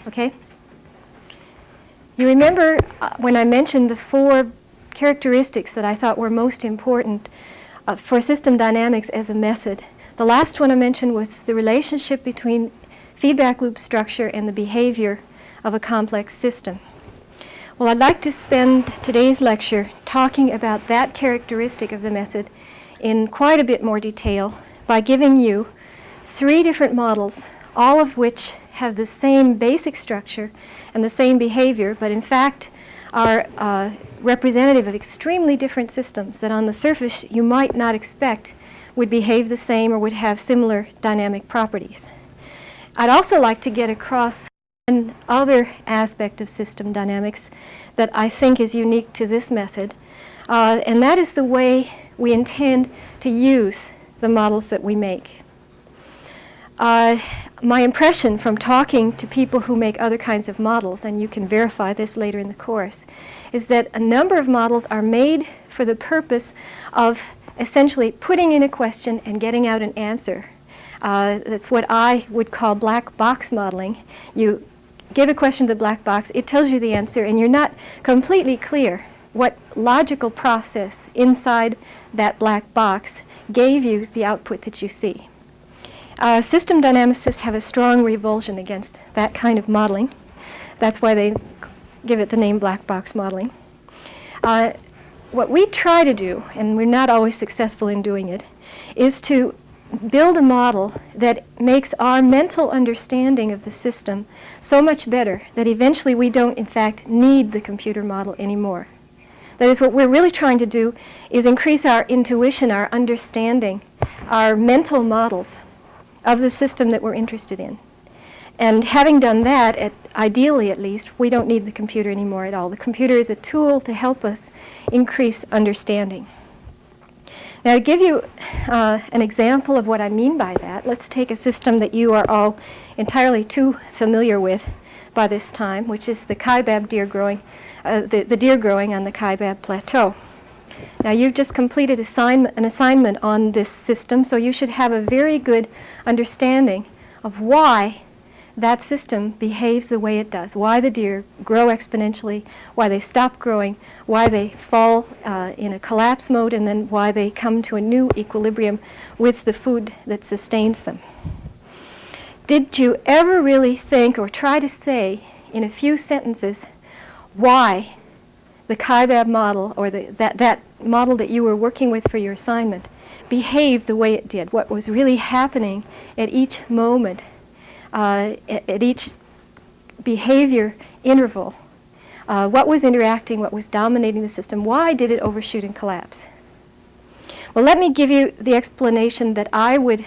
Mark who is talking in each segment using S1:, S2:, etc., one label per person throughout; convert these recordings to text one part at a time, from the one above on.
S1: Okay? You remember when I mentioned the 4 characteristics that I thought were most important for system dynamics as a method. The last one I mentioned was the relationship between feedback loop structure and the behavior of a complex system. Well, I'd like to spend today's lecture talking about that characteristic of the method in quite a bit more detail by giving you 3 different models, all of which have the same basic structure and the same behavior, but in fact are representative of extremely different systems that on the surface you might not expect would behave the same or would have similar dynamic properties. I'd also like to get across another aspect of system dynamics that I think is unique to this method, and that is the way we intend to use the models that we make. My impression from talking to people who make other kinds of models, and you can verify this later in the course, is that a number of models are made for the purpose of essentially putting in a question and getting out an answer. That's what I would call black box modeling. You give a question to the black box, it tells you the answer, and you're not completely clear what logical process inside that black box gave you the output that you see. System dynamicists have a strong revulsion against that kind of modeling. That's why they give it the name black box modeling. What we try to do, and we're not always successful in doing it, is to build a model that makes our mental understanding of the system so much better that eventually we don't, in fact, need the computer model anymore. That is, what we're really trying to do is increase our intuition, our understanding, our mental models of the system that we're interested in. And having done that, ideally at least, we don't need the computer anymore at all. The computer is a tool to help us increase understanding. Now, to give you an example of what I mean by that, let's take a system that you are all entirely too familiar with by this time, which is the kaibab deer growing, the deer growing on the kaibab plateau. Now, you've just completed an assignment on this system, so you should have a very good understanding of why that system behaves the way it does, why the deer grow exponentially, why they stop growing, why they fall in a collapse mode, and then why they come to a new equilibrium with the food that sustains them. Did you ever really think or try to say in a few sentences why the kaibab model, or that model that you were working with for your assignment, behaved the way it did, what was really happening at each moment, at each behavior interval, what was interacting, what was dominating the system, why did it overshoot and collapse? Well, let me give you the explanation that I would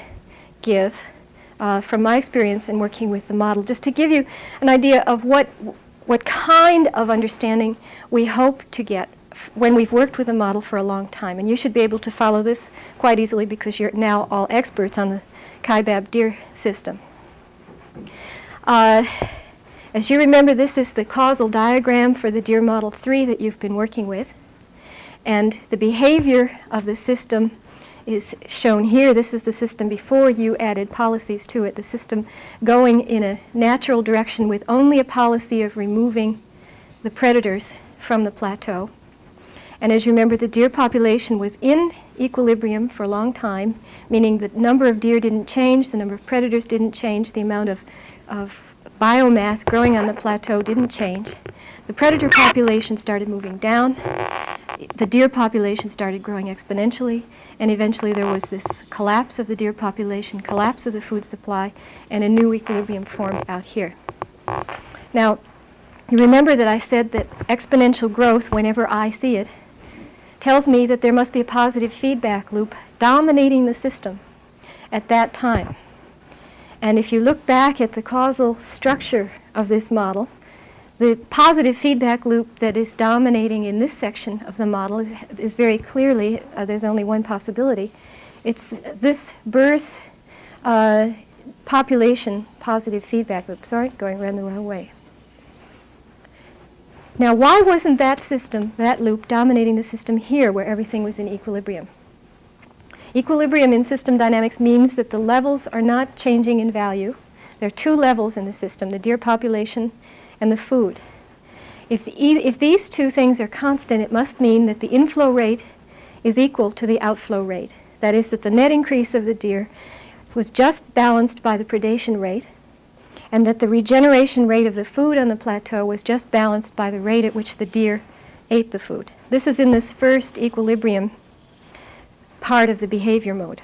S1: give from my experience in working with the model, just to give you an idea of what kind of understanding we hope to get when we've worked with a model for a long time. And you should be able to follow this quite easily because you're now all experts on the kaibab deer system. As you remember, this is the causal diagram for the deer model 3 that you've been working with. And the behavior of the system is shown here. This is the system before you added policies to it, the system going in a natural direction with only a policy of removing the predators from the plateau. And as you remember, the deer population was in equilibrium for a long time, meaning the number of deer didn't change, the number of predators didn't change, the amount of biomass growing on the plateau didn't change. The predator population started moving down, the deer population started growing exponentially, and eventually there was this collapse of the deer population, collapse of the food supply, and a new equilibrium formed out here. Now, you remember that I said that exponential growth, whenever I see it, tells me that there must be a positive feedback loop dominating the system at that time. And if you look back at the causal structure of this model, the positive feedback loop that is dominating in this section of the model is very clearly, there's only one possibility. It's this birth population positive feedback loop. Sorry, going around the wrong way. Now, why wasn't that system, that loop, dominating the system here where everything was in equilibrium? Equilibrium in system dynamics means that the levels are not changing in value. There are two levels in the system, the deer population and the food. If these two things are constant, it must mean that the inflow rate is equal to the outflow rate. That is, that the net increase of the deer was just balanced by the predation rate, and that the regeneration rate of the food on the plateau was just balanced by the rate at which the deer ate the food. This is in this first equilibrium part of the behavior mode.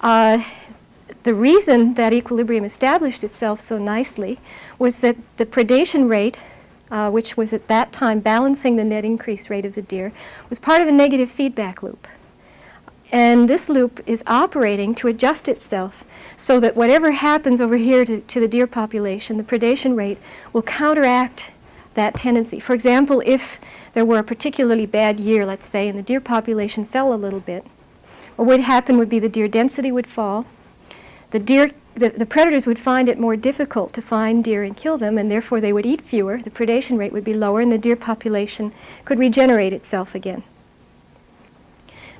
S1: The reason that equilibrium established itself so nicely was that the predation rate, which was at that time balancing the net increase rate of the deer, was part of a negative feedback loop. And this loop is operating to adjust itself so that whatever happens over here to the deer population, the predation rate will counteract that tendency. For example, if there were a particularly bad year, let's say, and the deer population fell a little bit, what would happen would be the deer density would fall. The predators would find it more difficult to find deer and kill them, and therefore they would eat fewer. The predation rate would be lower, and the deer population could regenerate itself again.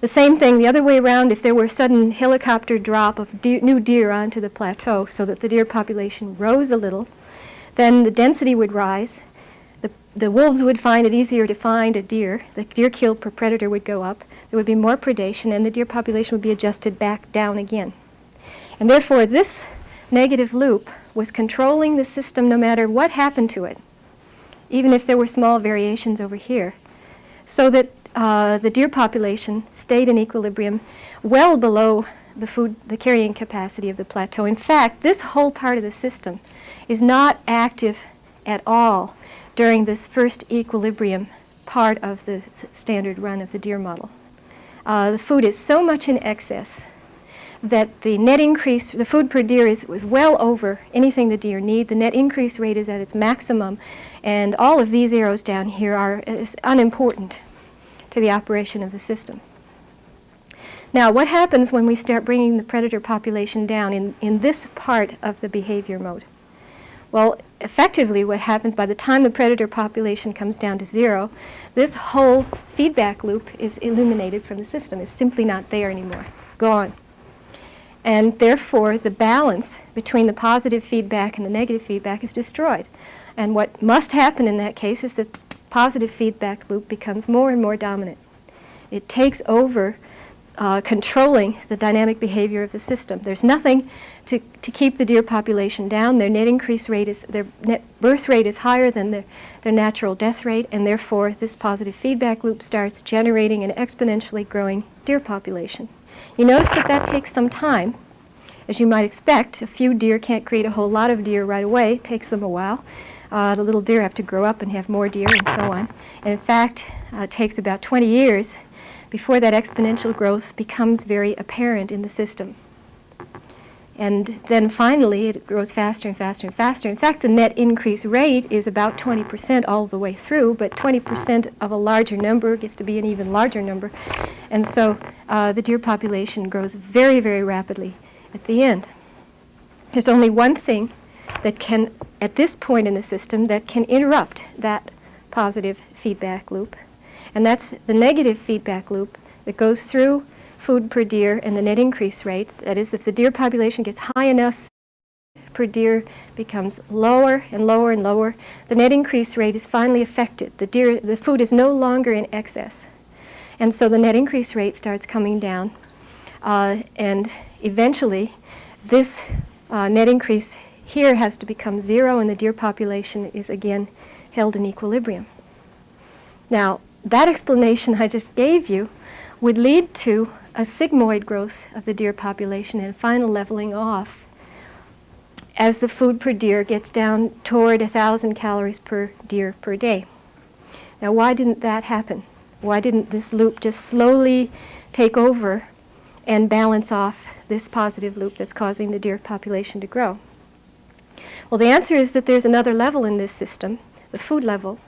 S1: The same thing the other way around, if there were a sudden helicopter drop of new deer onto the plateau so that the deer population rose a little, then the density would rise. The wolves would find it easier to find a deer. The deer killed per predator would go up. There would be more predation, and the deer population would be adjusted back down again. And therefore, this negative loop was controlling the system no matter what happened to it, even if there were small variations over here, so that the deer population stayed in equilibrium well below the carrying capacity of the plateau. In fact, this whole part of the system is not active at all during this first equilibrium part of the standard run of the deer model. The food is so much in excess that the net increase, the food per deer was well over anything the deer need. The net increase rate is at its maximum, and all of these arrows down here is unimportant to the operation of the system. Now, what happens when we start bringing the predator population down in this part of the behavior mode? Well, effectively what happens by the time the predator population comes down to zero, this whole feedback loop is eliminated from the system. It's simply not there anymore. It's gone. And therefore, the balance between the positive feedback and the negative feedback is destroyed. And what must happen in that case is that the positive feedback loop becomes more and more dominant. It takes over controlling the dynamic behavior of the system. There's nothing to keep the deer population down. Their net increase rate their net birth rate is higher than their natural death rate, and therefore this positive feedback loop starts generating an exponentially growing deer population. You notice that takes some time. As you might expect, a few deer can't create a whole lot of deer right away. It takes them a while. The little deer have to grow up and have more deer and so on. And in fact, it takes about 20 years before that exponential growth becomes very apparent in the system. And then finally, it grows faster and faster and faster. In fact, the net increase rate is about 20% all the way through, but 20% of a larger number gets to be an even larger number. And so the deer population grows very, very rapidly at the end. There's only one thing that can, at this point in the system, that can interrupt that positive feedback loop. And that's the negative feedback loop that goes through food per deer and the net increase rate. That is, if the deer population gets high enough, per deer becomes lower and lower and lower, the net increase rate is finally affected. The food is no longer in excess. And so the net increase rate starts coming down. And eventually, this net increase here has to become zero, and the deer population is again held in equilibrium. Now, that explanation I just gave you would lead to a sigmoid growth of the deer population and final leveling off as the food per deer gets down toward 1,000 calories per deer per day. Now, why didn't that happen? Why didn't this loop just slowly take over and balance off this positive loop that's causing the deer population to grow? Well, the answer is that there's another level in this system, the food level.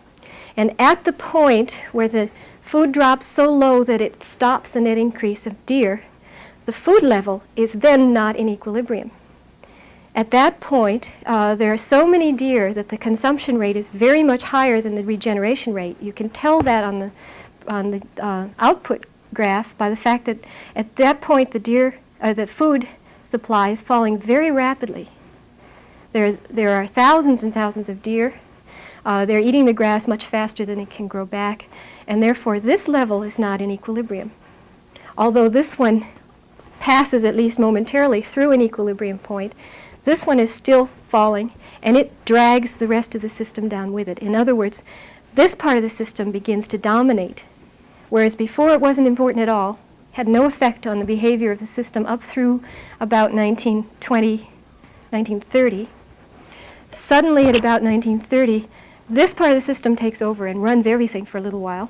S1: And at the point where the food drops so low that it stops the net increase of deer, the food level is then not in equilibrium. At that point, there are so many deer that the consumption rate is very much higher than the regeneration rate. You can tell that on the output graph by the fact that at that point the food supply is falling very rapidly. There are thousands and thousands of deer. They're eating the grass much faster than it can grow back, and therefore this level is not in equilibrium. Although this one passes, at least momentarily, through an equilibrium point, this one is still falling, and it drags the rest of the system down with it. In other words, this part of the system begins to dominate, whereas before it wasn't important at all, had no effect on the behavior of the system up through about 1920, 1930. Suddenly, at about 1930, this part of the system takes over and runs everything for a little while.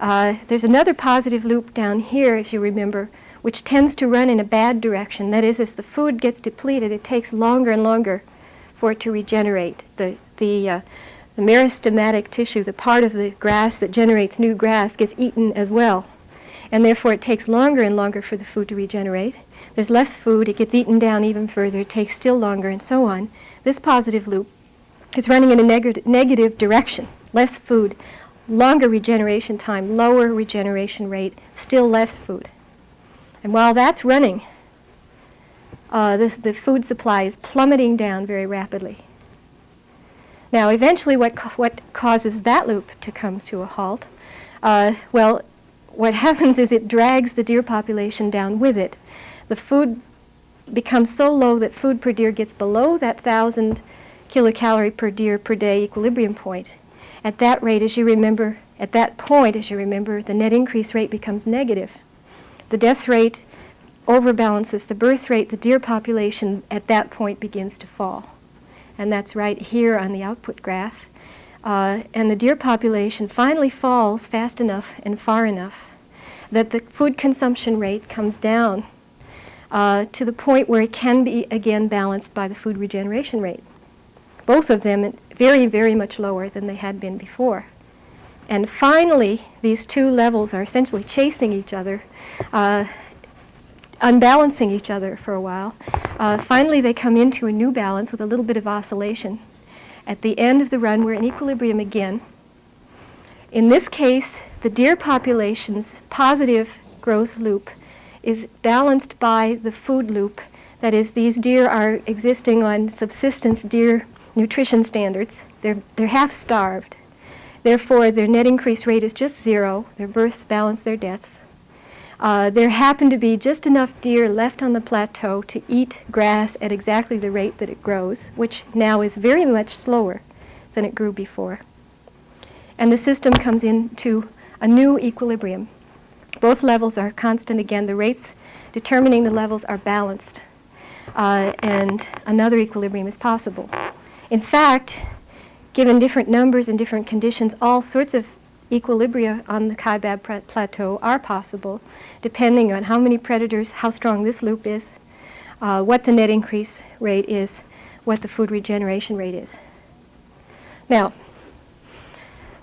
S1: There's another positive loop down here, as you remember, which tends to run in a bad direction. That is, as the food gets depleted, it takes longer and longer for it to regenerate. The meristematic tissue, the part of the grass that generates new grass, gets eaten as well. And therefore, it takes longer and longer for the food to regenerate. There's less food, it gets eaten down even further, it takes still longer, and so on. This positive loop is running in a negative direction. Less food, longer regeneration time, lower regeneration rate, still less food. And while that's running, the food supply is plummeting down very rapidly. Now, eventually, what causes that loop to come to a halt? Well, what happens is it drags the deer population down with it. The food becomes so low that food per deer gets below that 1,000 kilocalorie per deer per day equilibrium point. At that rate, as you remember, at that point, as you remember, the net increase rate becomes negative. The death rate overbalances the birth rate. The deer population at that point begins to fall. And that's right here on the output graph. And the deer population finally falls fast enough and far enough that the food consumption rate comes down to the point where it can be again balanced by the food regeneration rate. Both of them very, very much lower than they had been before. And finally, these two levels are essentially chasing each other, unbalancing each other for a while. Finally, they come into a new balance with a little bit of oscillation. At the end of the run, we're in equilibrium again. In this case, the deer population's positive growth loop is balanced by the food loop. That is, these deer are existing on subsistence deer nutrition standards. They're half-starved. Therefore, their net increase rate is just zero. Their births balance their deaths. There happen to be just enough deer left on the plateau to eat grass at exactly the rate that it grows, which now is very much slower than it grew before. And the system comes into a new equilibrium. Both levels are constant again. The rates determining the levels are balanced, and another equilibrium is possible. In fact, given different numbers and different conditions, all sorts of equilibria on the Kaibab plateau are possible, depending on how many predators, how strong this loop is, what the net increase rate is, what the food regeneration rate is. Now,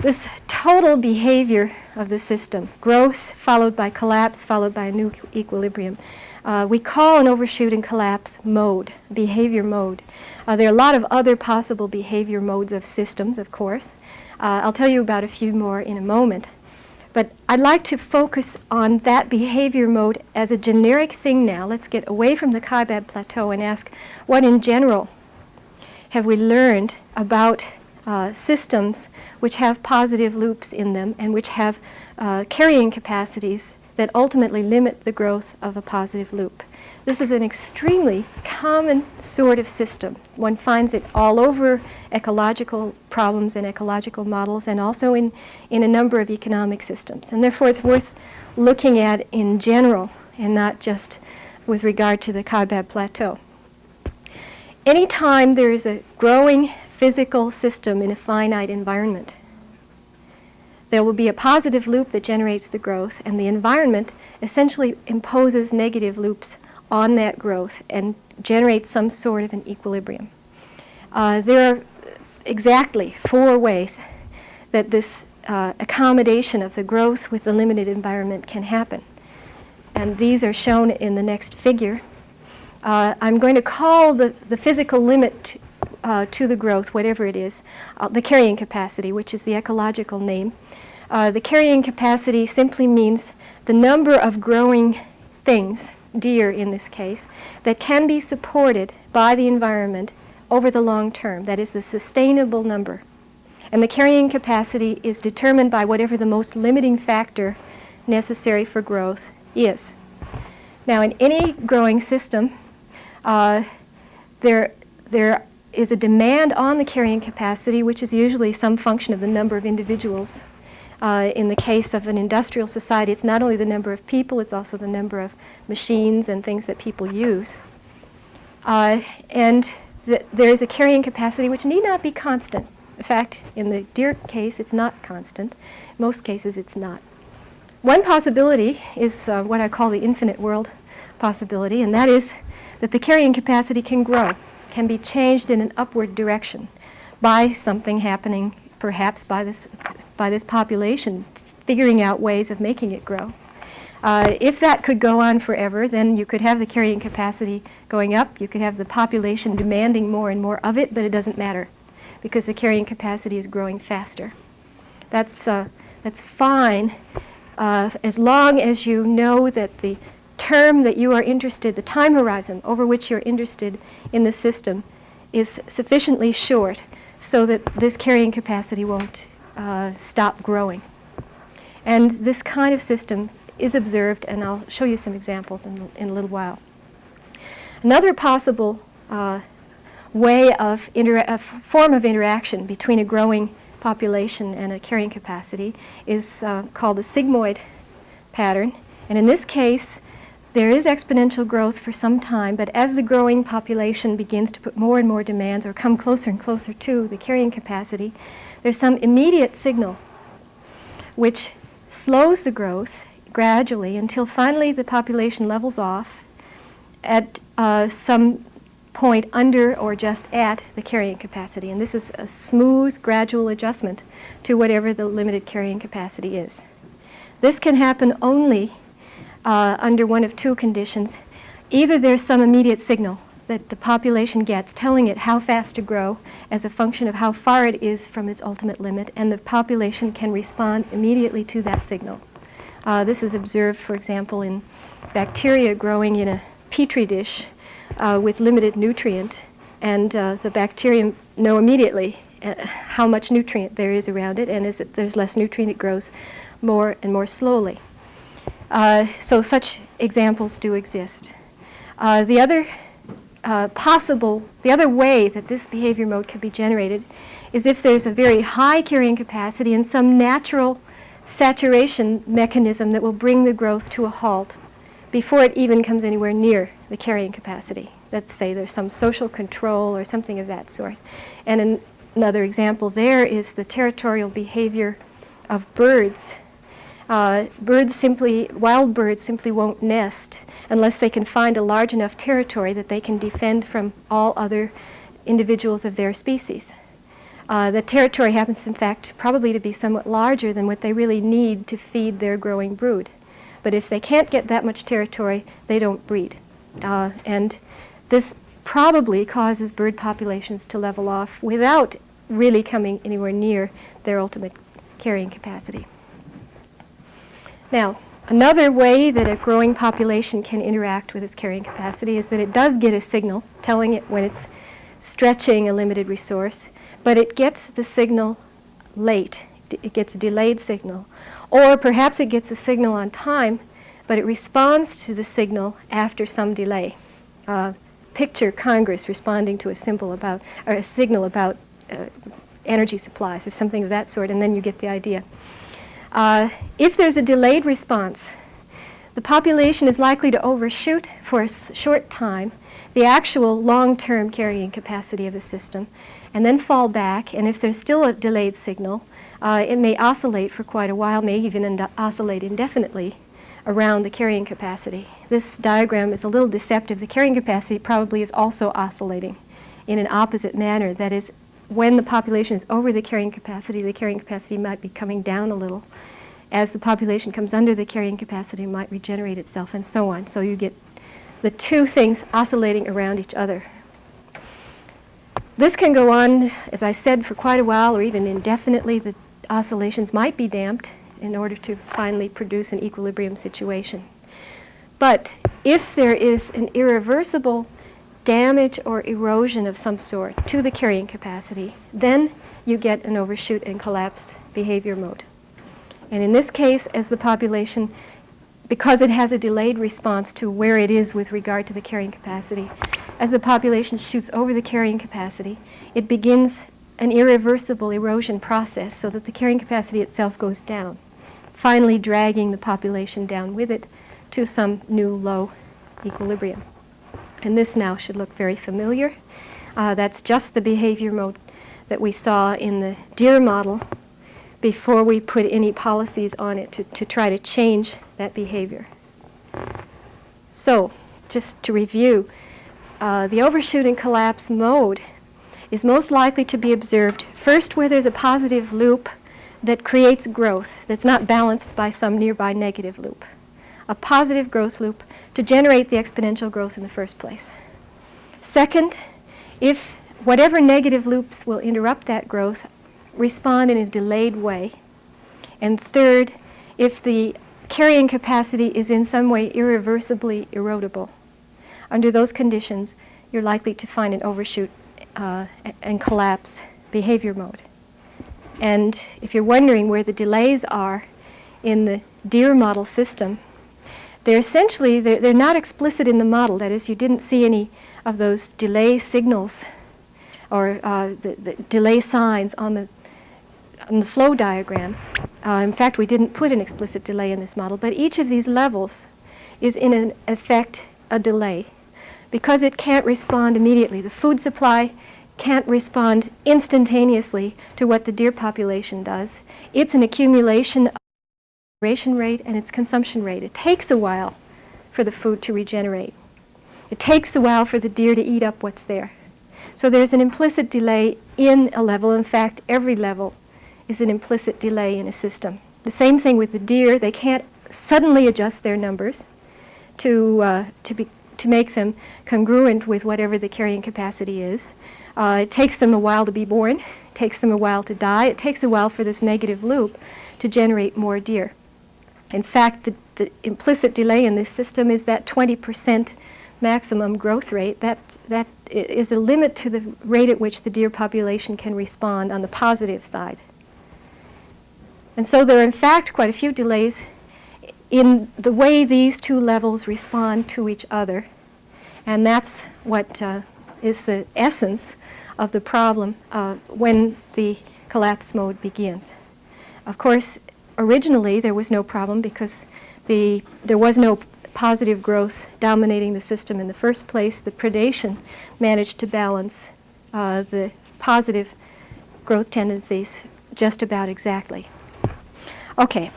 S1: this total behavior of the system, growth followed by collapse followed by a new equilibrium, we call an overshoot and collapse mode, behavior mode. There are a lot of other possible behavior modes of systems, of course. I'll tell you about a few more in a moment. But I'd like to focus on that behavior mode as a generic thing now. Let's get away from the Kaibab Plateau and ask what in general have we learned about systems which have positive loops in them and which have carrying capacities that ultimately limit the growth of a positive loop. This is an extremely common sort of system. One finds it all over ecological problems and ecological models, and also in a number of economic systems. And therefore it's worth looking at in general and not just with regard to the Kaibab Plateau. Anytime there is a growing physical system in a finite environment, there will be a positive loop that generates the growth, and the environment essentially imposes negative loops on that growth and generates some sort of an equilibrium. There are exactly 4 ways that this accommodation of the growth with the limited environment can happen. And these are shown in the next figure. I'm going to call the physical limit to the growth, whatever it is, the carrying capacity, which is the ecological name. The carrying capacity simply means the number of growing things, deer in this case, that can be supported by the environment over the long term. That is the sustainable number. And the carrying capacity is determined by whatever the most limiting factor necessary for growth is. Now, in any growing system, there is a demand on the carrying capacity, which is usually some function of the number of individuals. In the case of an industrial society, it's not only the number of people, it's also the number of machines and things that people use. And there is a carrying capacity which need not be constant. In fact, in the deer case, it's not constant. In most cases, it's not. One possibility is what I call the infinite world possibility, and that is that the carrying capacity can grow, can be changed in an upward direction by something happening, perhaps by this population figuring out ways of making it grow. If that could go on forever, then you could have the carrying capacity going up, you could have the population demanding more and more of it, but it doesn't matter because the carrying capacity is growing faster. That's fine as long as you know that the term that you are interested, the time horizon over which you're interested in the system is sufficiently short so that this carrying capacity won't stop growing. And this kind of system is observed, and I'll show you some examples in a little while. Another possible way of form of interaction between a growing population and a carrying capacity is called the sigmoid pattern. And in this case, there is exponential growth for some time, but as the growing population begins to put more and more demands or come closer and closer to the carrying capacity, there's some immediate signal which slows the growth gradually until finally the population levels off at some point under or just at the carrying capacity. And this is a smooth, gradual adjustment to whatever the limited carrying capacity is. This can happen only under one of two conditions. Either there's some immediate signal that the population gets telling it how fast to grow as a function of how far it is from its ultimate limit, and the population can respond immediately to that signal. This is observed, for example, in bacteria growing in a petri dish with limited nutrient, and the bacteria know immediately how much nutrient there is around it, and as there's less nutrient, it grows more and more slowly. So such examples do exist. The other way that this behavior mode could be generated is if there's a very high carrying capacity and some natural saturation mechanism that will bring the growth to a halt before it even comes anywhere near the carrying capacity. Let's say there's some social control or something of that sort. And another example there is the territorial behavior of birds. Wild birds simply won't nest unless they can find a large enough territory that they can defend from all other individuals of their species. The territory happens, in fact, probably to be somewhat larger than what they really need to feed their growing brood. But if they can't get that much territory, they don't breed. And this probably causes bird populations to level off without really coming anywhere near their ultimate carrying capacity. Now, another way that a growing population can interact with its carrying capacity is that it does get a signal telling it when it's stretching a limited resource, but it gets the signal late. It gets a delayed signal. Or perhaps it gets a signal on time, but it responds to the signal after some delay. Picture Congress responding to a signal about energy supplies or something of that sort, and then you get the idea. If there's a delayed response, the population is likely to overshoot for a short time the actual long-term carrying capacity of the system, and then fall back, and if there's still a delayed signal, it may oscillate for quite a while, may even oscillate indefinitely around the carrying capacity. This diagram is a little deceptive. The carrying capacity probably is also oscillating in an opposite manner. That is, when the population is over the carrying capacity might be coming down a little. As the population comes under the carrying capacity, it might regenerate itself, and so on. So you get the two things oscillating around each other. This can go on, as I said, for quite a while, or even indefinitely. The oscillations might be damped in order to finally produce an equilibrium situation. But if there is an irreversible damage or erosion of some sort to the carrying capacity, then you get an overshoot and collapse behavior mode. And in this case, as the population, because it has a delayed response to where it is with regard to the carrying capacity, as the population shoots over the carrying capacity, it begins an irreversible erosion process so that the carrying capacity itself goes down, finally dragging the population down with it to some new low equilibrium. And this now should look very familiar. That's just the behavior mode that we saw in the deer model before we put any policies on it to try to change that behavior. So, just to review, the overshoot and collapse mode is most likely to be observed first where there's a positive loop that creates growth that's not balanced by some nearby negative loop. A positive growth loop to generate the exponential growth in the first place. Second, if whatever negative loops will interrupt that growth respond in a delayed way. And third, if the carrying capacity is in some way irreversibly erodible. Under those conditions, you're likely to find an overshoot and collapse behavior mode. And if you're wondering where the delays are in the deer model system, they're essentially, they're not explicit in the model. That is, you didn't see any of those delay signals or the delay signs on the flow diagram. In fact, we didn't put an explicit delay in this model, but each of these levels is in effect a delay because it can't respond immediately. The food supply can't respond instantaneously to what the deer population does. It's an accumulation of regeneration rate and its consumption rate. It takes a while for the food to regenerate. It takes a while for the deer to eat up what's there. So there's an implicit delay in a level. In fact, every level is an implicit delay in a system. The same thing with the deer. They can't suddenly adjust their numbers to make them congruent with whatever the carrying capacity is. It takes them a while to be born. It takes them a while to die. It takes a while for this negative loop to generate more deer. In fact, the implicit delay in this system is that 20% maximum growth rate. That is a limit to the rate at which the deer population can respond on the positive side. And so there are, in fact, quite a few delays in the way these two levels respond to each other. And that's what is the essence of the problem when the collapse mode begins. Of course, originally there was no problem because there was no positive growth dominating the system in the first place. The predation managed to balance the positive growth tendencies just about exactly. Okay,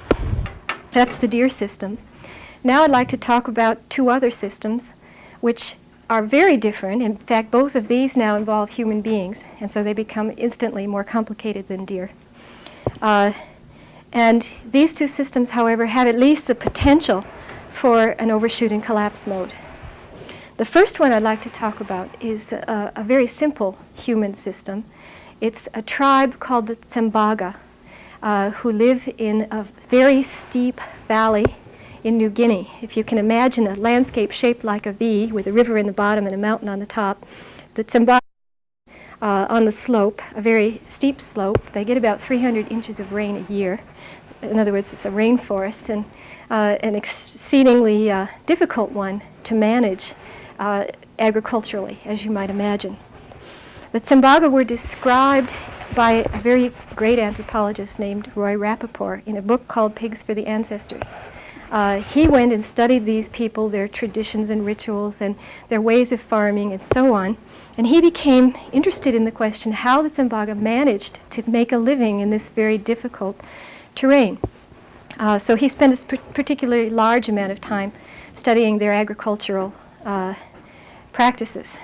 S1: that's the deer system. Now I'd like to talk about two other systems which are very different. In fact, both of these now involve human beings, and so they become instantly more complicated than deer. And these two systems, however, have at least the potential for an overshoot and collapse mode. The first one I'd like to talk about is a very simple human system. It's a tribe called the Tsembaga, who live in a very steep valley in New Guinea. If you can imagine a landscape shaped like a V with a river in the bottom and a mountain on the top, the Tsembaga on the slope, a very steep slope. They get about 300 inches of rain a year. In other words, it's a rainforest, and an exceedingly difficult one to manage agriculturally, as you might imagine. The Tsembaga were described by a very great anthropologist named Roy Rappaport in a book called Pigs for the Ancestors. He went and studied these people, their traditions and rituals, and their ways of farming, and so on. And he became interested in the question how the Tsembaga managed to make a living in this very difficult terrain. So he spent a particularly large amount of time studying their agricultural practices.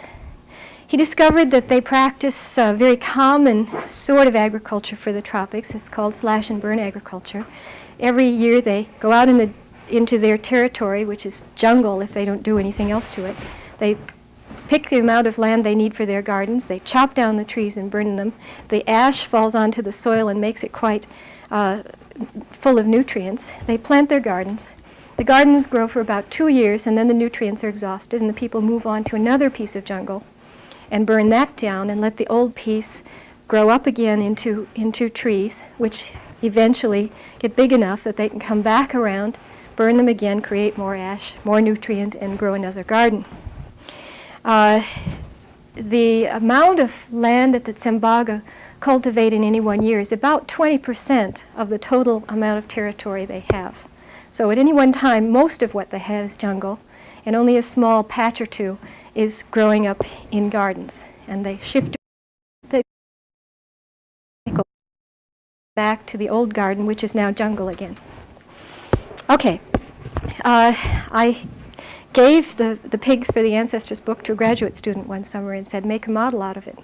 S1: He discovered that they practice a very common sort of agriculture for the tropics. It's called slash and burn agriculture. Every year they go out into their territory, which is jungle if they don't do anything else to it. They pick the amount of land they need for their gardens. They chop down the trees and burn them. The ash falls onto the soil and makes it quite full of nutrients. They plant their gardens. The gardens grow for about 2 years, and then the nutrients are exhausted, and the people move on to another piece of jungle and burn that down and let the old piece grow up again into trees, which eventually get big enough that they can come back around, burn them again, create more ash, more nutrient, and grow another garden. The amount of land that the Tsembaga cultivate in any one year is about 20% of the total amount of territory they have. So at any one time, most of what they have is jungle, and only a small patch or two is growing up in gardens. And they shift the cycle back to the old garden, which is now jungle again. Okay, I gave the Pigs for the Ancestors book to a graduate student one summer and said, make a model out of it.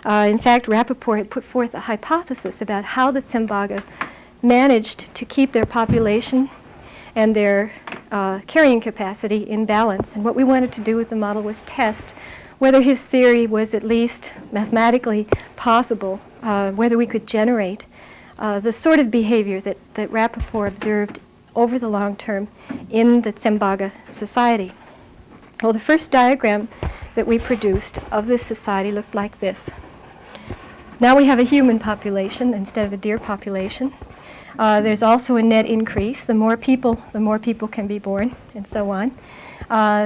S1: In fact, Rappaport had put forth a hypothesis about how the Tsembaga managed to keep their population and their carrying capacity in balance. And what we wanted to do with the model was test whether his theory was at least mathematically possible, whether we could generate the sort of behavior that Rappaport observed over the long term in the Tsembaga society. Well, the first diagram that we produced of this society looked like this. Now we have a human population instead of a deer population. There's also a net increase. The more people can be born, and so on.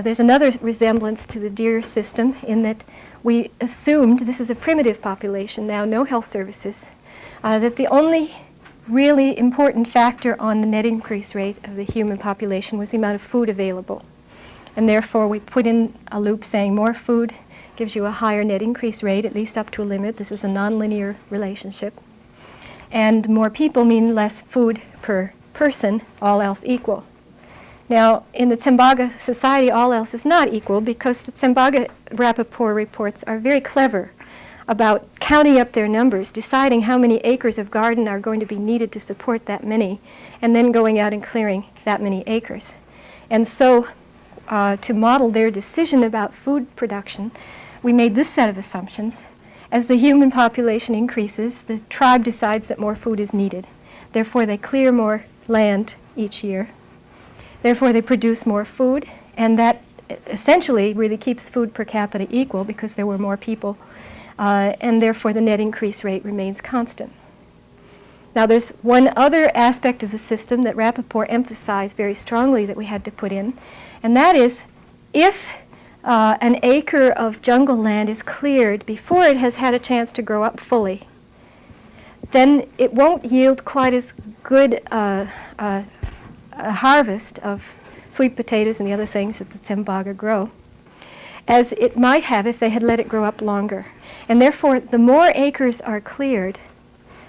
S1: There's another resemblance to the deer system in that we assumed, this is a primitive population now, no health services, that the only really important factor on the net increase rate of the human population was the amount of food available. And therefore we put in a loop saying more food gives you a higher net increase rate, at least up to a limit. This is a nonlinear relationship. And more people mean less food per person, all else equal. Now, in the Tsembaga society, all else is not equal because the Tsembaga Rappaport reports are very clever about counting up their numbers, deciding how many acres of garden are going to be needed to support that many, and then going out and clearing that many acres. And so, to model their decision about food production, we made this set of assumptions. As the human population increases, the tribe decides that more food is needed. Therefore, they clear more land each year. Therefore, they produce more food, and that essentially really keeps food per capita equal because there were more people, and therefore the net increase rate remains constant. Now, there's one other aspect of the system that Rappaport emphasized very strongly that we had to put in, and that is if an acre of jungle land is cleared before it has had a chance to grow up fully, then it won't yield quite as good a harvest of sweet potatoes and the other things that the Tsembaga grow as it might have if they had let it grow up longer. And therefore, the more acres are cleared,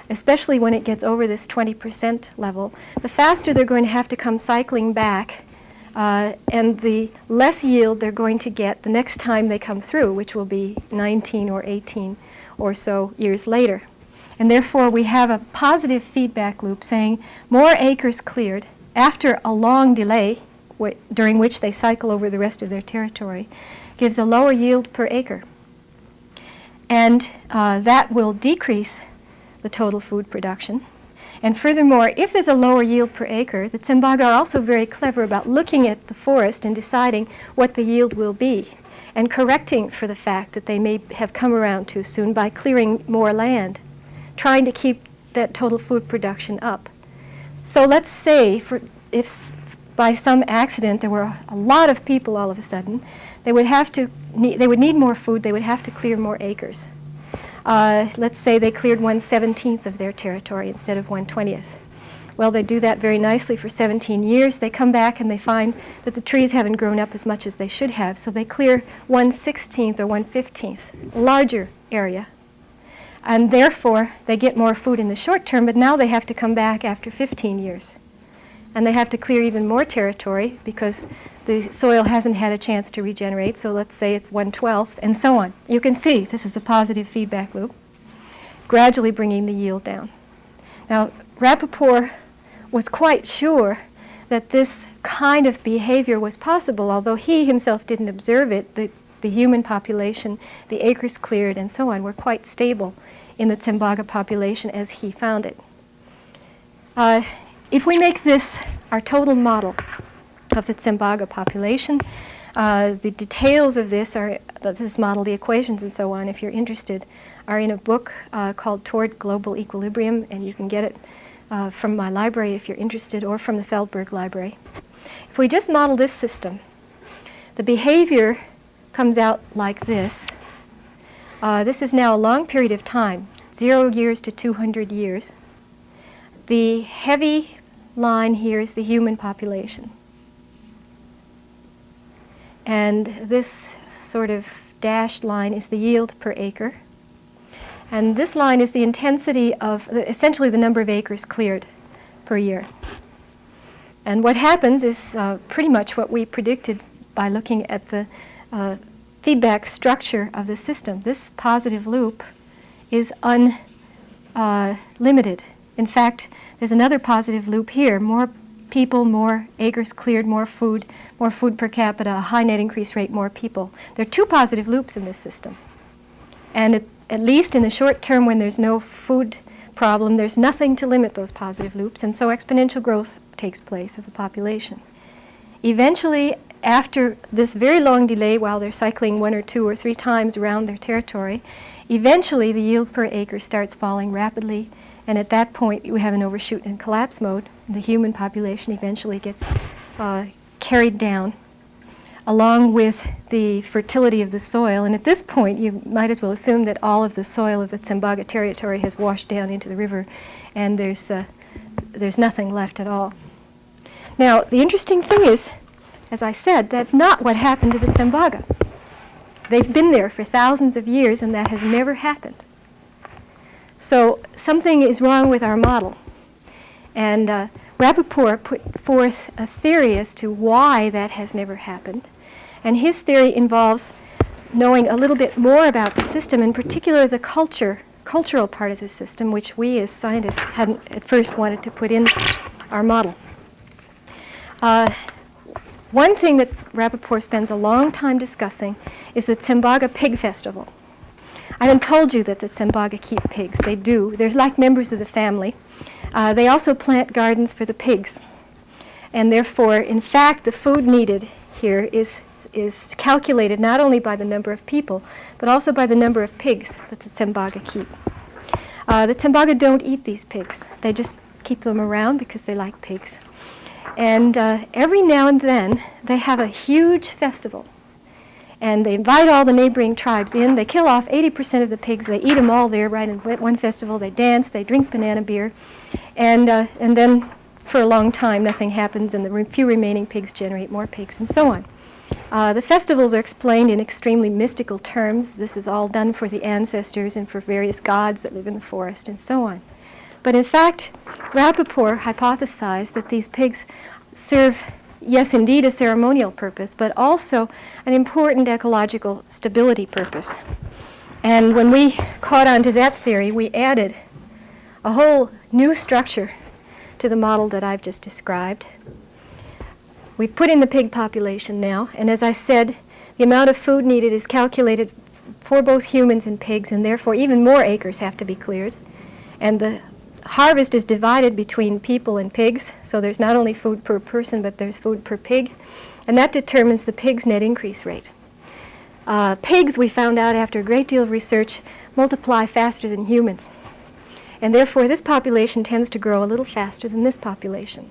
S1: especially when it gets over this 20% level, the faster they're going to have to come cycling back, and the less yield they're going to get the next time they come through, which will be 19 or 18 or so years later. And therefore, we have a positive feedback loop saying more acres cleared after a long delay, during which they cycle over the rest of their territory, gives a lower yield per acre. And that will decrease the total food production. And furthermore, if there's a lower yield per acre, the Tsembaga are also very clever about looking at the forest and deciding what the yield will be and correcting for the fact that they may have come around too soon by clearing more land, trying to keep that total food production up. So let's say if by some accident there were a lot of people all of a sudden, they would need more food, they would have to clear more acres. Let's say they cleared 1/17 of their territory instead of 1/20. Well, they do that very nicely for 17 years. They come back and they find that the trees haven't grown up as much as they should have, so they clear 1/16 or 1/15, a larger area. And therefore, they get more food in the short term, but now they have to come back after 15 years. And they have to clear even more territory because the soil hasn't had a chance to regenerate, so let's say it's 1/12, and so on. You can see this is a positive feedback loop, gradually bringing the yield down. Now, Rappaport was quite sure that this kind of behavior was possible, although he himself didn't observe it. The human population, the acres cleared, and so on were quite stable in the Tsembaga population as he found it. If we make this our total model, of the Tsimbaga population. The details of this model, the equations and so on, if you're interested, are in a book called Toward Global Equilibrium, and you can get it from my library if you're interested, or from the Feldberg Library. If we just model this system, the behavior comes out like this. This is now a long period of time, 0 years to 200 years. The heavy line here is the human population. And this sort of dashed line is the yield per acre. And this line is the intensity of, essentially the number of acres cleared per year. And what happens is pretty much what we predicted by looking at the feedback structure of the system. This positive loop is unlimited. In fact, there's another positive loop here. More people, more acres cleared, more food per capita, a high net increase rate, more people. There are two positive loops in this system. And at least in the short term, when there's no food problem, there's nothing to limit those positive loops, and so exponential growth takes place of the population. Eventually, after this very long delay, while they're cycling 1 or 2 or 3 times around their territory, eventually the yield per acre starts falling rapidly, and at that point we have an overshoot and collapse mode. The human population eventually gets carried down, along with the fertility of the soil. And at this point, you might as well assume that all of the soil of the Tsimbaga territory has washed down into the river, and there's nothing left at all. Now, the interesting thing is, as I said, that's not what happened to the Tsimbaga. They've been there for thousands of years, and that has never happened. So something is wrong with our model. And Rappaport put forth a theory as to why that has never happened. And his theory involves knowing a little bit more about the system, in particular the cultural part of the system, which we as scientists hadn't at first wanted to put in our model. One thing that Rappaport spends a long time discussing is the Tsimbaga Pig Festival. I haven't told you that the Tsimbaga keep pigs. They do. They're like members of the family. They also plant gardens for the pigs. And therefore, in fact, the food needed here is calculated not only by the number of people, but also by the number of pigs that the Tsimbaga keep. The Tsimbaga don't eat these pigs. They just keep them around because they like pigs. And every now and then, they have a huge festival. And they invite all the neighboring tribes in. They kill off 80% of the pigs. They eat them all there right in one festival. They dance. They drink banana beer. And then for a long time, nothing happens, and the few remaining pigs generate more pigs, and so on. The festivals are explained in extremely mystical terms. This is all done for the ancestors and for various gods that live in the forest, and so on. But in fact, Rappaport hypothesized that these pigs serve, yes, indeed, a ceremonial purpose, but also an important ecological stability purpose. And when we caught on to that theory, we added a whole new structure to the model that I've just described. We've put in the pig population now, and as I said, the amount of food needed is calculated for both humans and pigs, and therefore even more acres have to be cleared. And the harvest is divided between people and pigs, so there's not only food per person, but there's food per pig, and that determines the pig's net increase rate. Pigs, we found out after a great deal of research, multiply faster than humans, and therefore this population tends to grow a little faster than this population.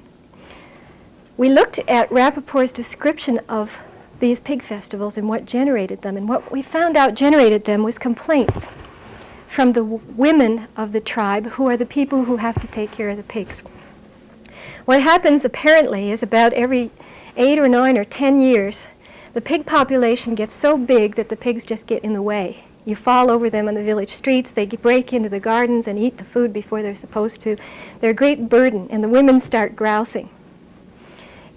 S1: We looked at Rappaport's description of these pig festivals and what generated them, and what we found out generated them was complaints from the women of the tribe, who are the people who have to take care of the pigs. What happens apparently is about every 8 or 9 or 10 years, the pig population gets so big that the pigs just get in the way. You fall over them on the village streets, they break into the gardens and eat the food before they're supposed to. They're a great burden, and the women start grousing.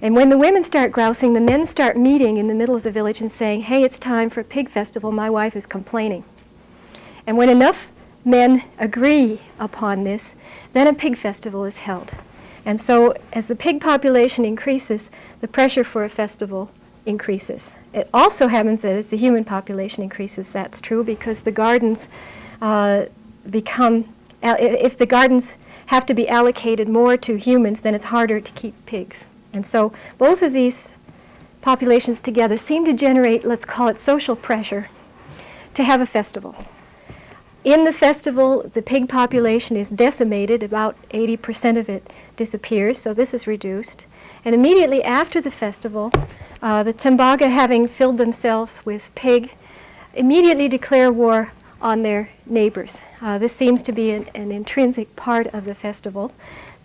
S1: And when the women start grousing, the men start meeting in the middle of the village and saying, "Hey, it's time for a pig festival, my wife is complaining." And when enough men agree upon this, then a pig festival is held. And so as the pig population increases, the pressure for a festival increases. It also happens that as the human population increases, that's true, because the gardens if the gardens have to be allocated more to humans, then it's harder to keep pigs. And so both of these populations together seem to generate, let's call it social pressure, to have a festival. In the festival, the pig population is decimated. About 80% of it disappears, so this is reduced. And immediately after the festival, the Tsimbaga, having filled themselves with pig, immediately declare war on their neighbors. This seems to be an intrinsic part of the festival.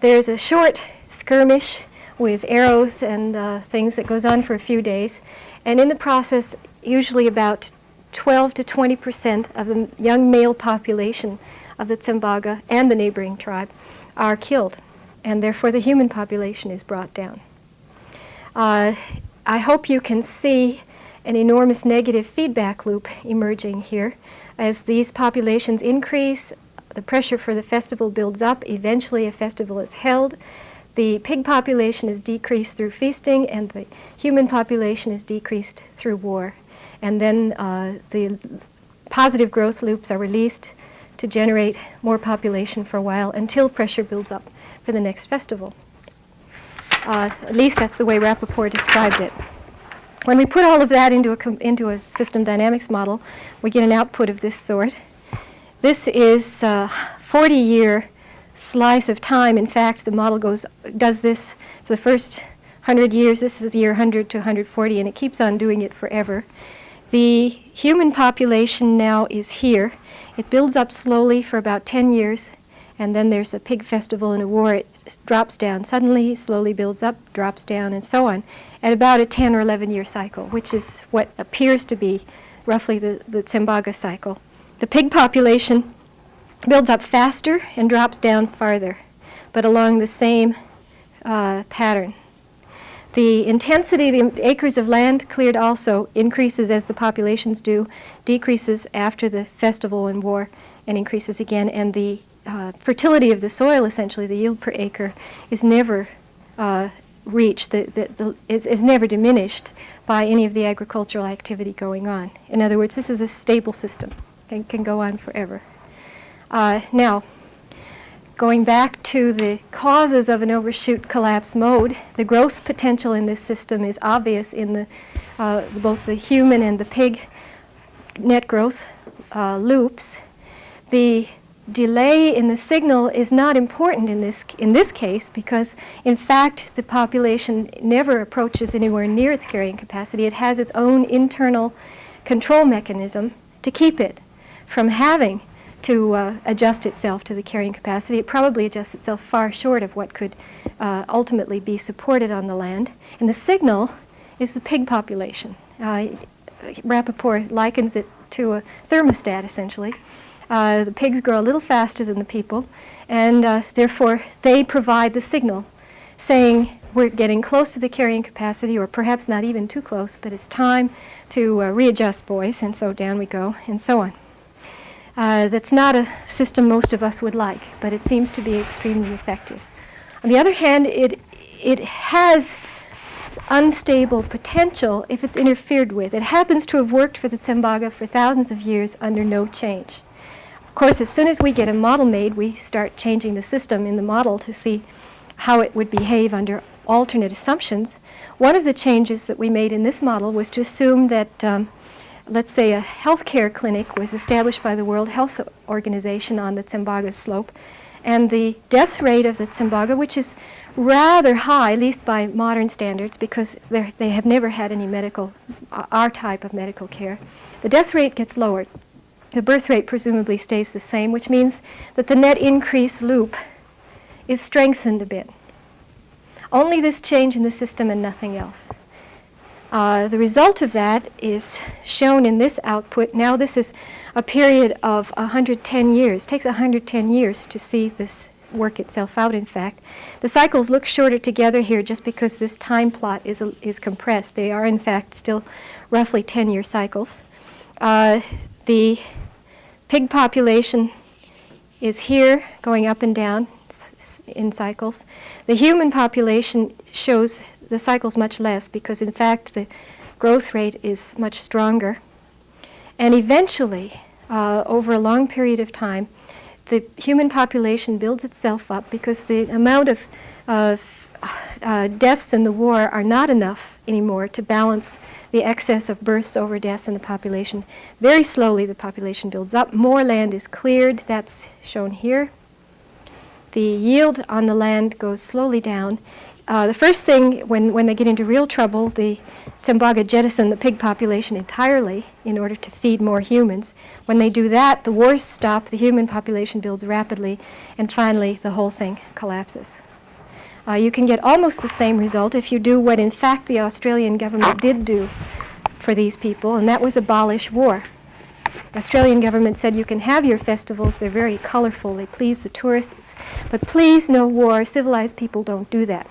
S1: There's a short skirmish with arrows and things that goes on for a few days, and in the process, usually about 12 to 20% of the young male population of the Tsimbaga and the neighboring tribe are killed, and therefore the human population is brought down. I hope you can see an enormous negative feedback loop emerging here. As these populations increase, the pressure for the festival builds up. Eventually a festival is held. The pig population is decreased through feasting, and the human population is decreased through war. And then the positive growth loops are released to generate more population for a while until pressure builds up for the next festival. At least that's the way Rappaport described it. When we put all of that into a system dynamics model, we get an output of this sort. This is a 40-year slice of time. In fact, the model does this for the first 100 years. This is year 100 to 140, and it keeps on doing it forever. The human population now is here. It builds up slowly for about 10 years, and then there's a pig festival and a war. It drops down suddenly, slowly builds up, drops down, and so on, at about a 10 or 11-year cycle, which is what appears to be roughly the Tsimbaga cycle. The pig population builds up faster and drops down farther, but along the same pattern. The intensity, the acres of land cleared also increases as the populations do, decreases after the festival and war, and increases again. And the fertility of the soil, essentially, the yield per acre, is never reached, is never diminished by any of the agricultural activity going on. In other words, this is a stable system, can go on forever. Now, going back to the causes of an overshoot collapse mode, the growth potential in this system is obvious in both the human and the pig net growth loops. The delay in the signal is not important in this case because, in fact, the population never approaches anywhere near its carrying capacity. It has its own internal control mechanism to keep it from having to adjust itself to the carrying capacity. It probably adjusts itself far short of what could ultimately be supported on the land. And the signal is the pig population. Rappaport likens it to a thermostat, essentially. The pigs grow a little faster than the people, and therefore they provide the signal, saying we're getting close to the carrying capacity, or perhaps not even too close, but it's time to readjust, boys, and so down we go, and so on. That's not a system most of us would like, but it seems to be extremely effective. On the other hand, it has unstable potential if it's interfered with. It happens to have worked for the Tsimbaga for thousands of years under no change. Of course, as soon as we get a model made, we start changing the system in the model to see how it would behave under alternate assumptions. One of the changes that we made in this model was to assume that let's say a healthcare clinic was established by the World Health Organization on the Tsimbaga slope, and the death rate of the Tsimbaga, which is rather high, at least by modern standards, because they have never had any our type of medical care, the death rate gets lowered. The birth rate presumably stays the same, which means that the net increase loop is strengthened a bit. Only this change in the system and nothing else. The result of that is shown in this output. Now this is a period of 110 years. It takes 110 years to see this work itself out, in fact. The cycles look shorter together here just because this time plot is compressed. They are, in fact, still roughly 10-year cycles. The pig population is here, going up and down in cycles. The human population shows the cycles much less because, in fact, the growth rate is much stronger. And eventually, over a long period of time, the human population builds itself up because the amount of deaths in the war are not enough anymore to balance the excess of births over deaths in the population. Very slowly the population builds up. More land is cleared. That's shown here. The yield on the land goes slowly down. The first thing, when they get into real trouble, the Tsimbaga jettison the pig population entirely in order to feed more humans. When they do that, the wars stop, the human population builds rapidly, and finally the whole thing collapses. You can get almost the same result if you do what in fact the Australian government did do for these people, and that was abolish war. The Australian government said you can have your festivals, they're very colorful, they please the tourists, but please no war, civilized people don't do that.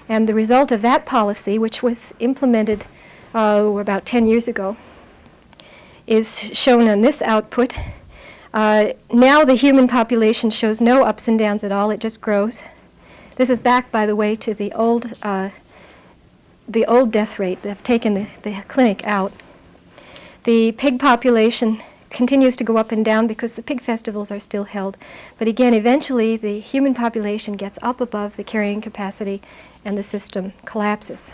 S1: And the result of that policy, which was implemented about 10 years ago, is shown on this output. Now the human population shows no ups and downs at all, it just grows. This is back, by the way, to the old death rate. They've taken the clinic out. The pig population continues to go up and down because the pig festivals are still held. But again, eventually the human population gets up above the carrying capacity and the system collapses.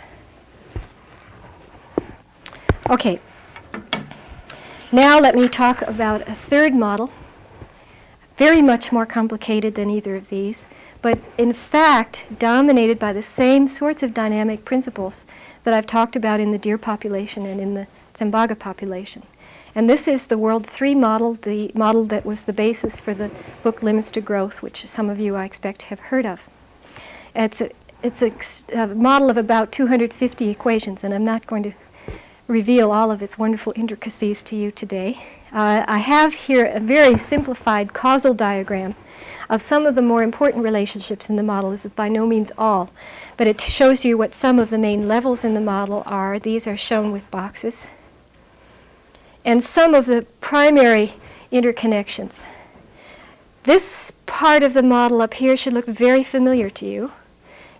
S1: Okay. Now let me talk about a third model, very much more complicated than either of these, but in fact dominated by the same sorts of dynamic principles that I've talked about in the deer population and in the Tsimbaga population. And this is the World 3 model, the model that was the basis for the book Limits to Growth, which some of you, I expect, have heard of. It's a model of about 250 equations, and I'm not going to reveal all of its wonderful intricacies to you today. I have here a very simplified causal diagram of some of the more important relationships in the model. This is by no means all, but it shows you what some of the main levels in the model are. These are shown with boxes. And some of the primary interconnections. This part of the model up here should look very familiar to you.